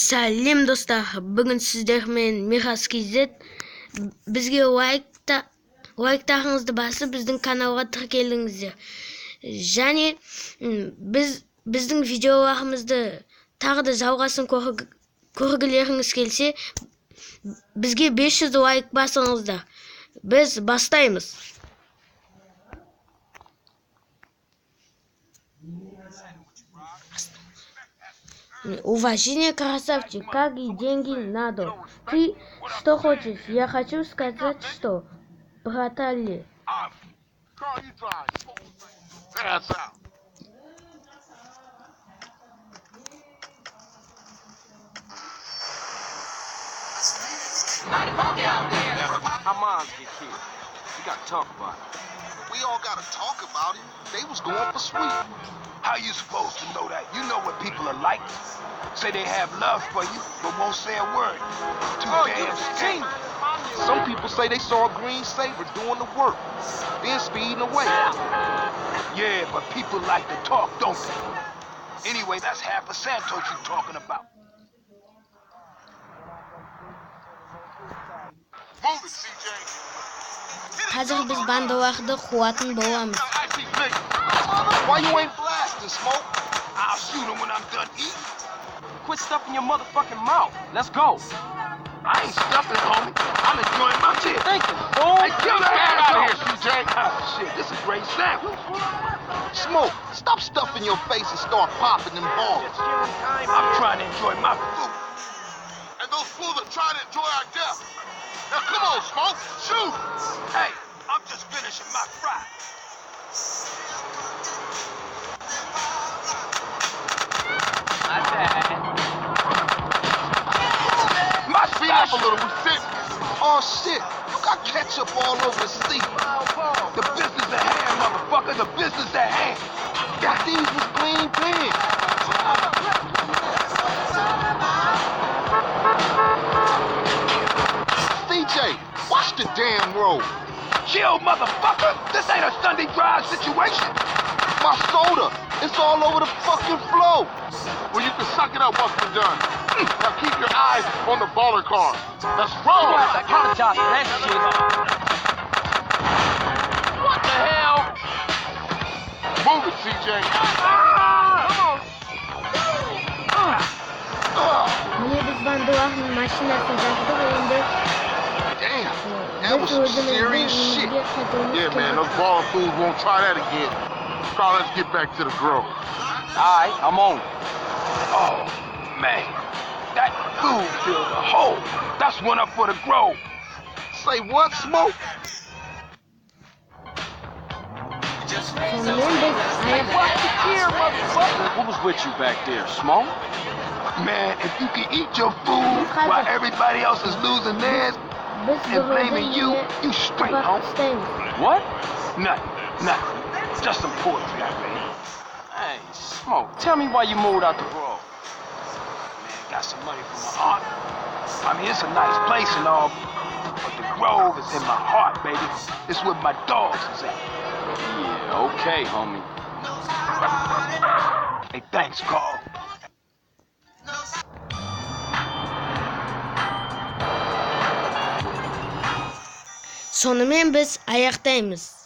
Сәлем достар, бүгін сіздермен Мирас KZ. Бізге лайктарыңызды басып, біздің каналға тіркеліңіздер. Және біздің видеоларымызды тағы да жалғасын көргілеріңіз келсе, бізге 500 лайк басыңыздар. Біз бастаймыз. Уважение, красавчик, как и деньги надо. Ты что хочешь? Я хочу сказать, что, братали. We all gotta talk about it. They was going for sweet. How you supposed to know that? You know what people are like. Say they have love for you, but won't say a word. Too damn stingy. Some people say they saw a green Saber doing the work, then speeding away. Yeah, but people like to talk, don't they? Anyway, that's half a Santos you talking about. Move it, CJ. Қазір біз бандаларды қуатын боламыз. Why you ain't blasting, Smoke? I'll shoot him when I'm done eating. Quit stuffing your motherfucking mouth. Let's go. I ain't stuffing, homie. I'm enjoying my shit. Thank you, fool. Hey, kill that Get out of here, asshole. CJ. Ah, shit, this is great sandwich. Smoke, stop stuffing your face and start popping them balls. I'm trying to enjoy my food. And those fools are trying to enjoy our death. Now come on, Smoke, shoot! Hey, I'm just finishing my fry. My Speed up a little, we sit. Oh shit, you got ketchup all over the seat. The business at hand, motherfucker. The business at hand. Got these was clean pins. CJ, watch the damn road. Chill, motherfucker. This ain't a Sunday drive situation. My soda, it's all over the fucking floor. Well, you can suck it up once we're done. Now keep your eyes on the baller car. Let's roll. You have to apologize for that shit. What the hell? Move it, CJ. Міне біз бандалардың машинасын жақтық енді. Damn, that was some serious shit. Yeah, man, those baller fools won't try that again. Carl, let's get back to the grove. All right, I'm on. Oh, man. That food filled a hole. That's one up for the grove. Say what, Smoke? Сонымен біз аяқтаймыз. What was with you back there, Smoke? Man, if you can eat your food while everybody else is losing theirs and blaming you, you straight, homie. What? Nothing. Just some poetry I read. Hey, Smoke, tell me why you moved out the grove. Man, got some money from my aunt. I mean, it's a nice place and all, but the grove is in my heart, baby. It's where my dogs is at. Yeah, okay, homie. Hey, thanks, Carl. Сонымен біз аяқтаймыз.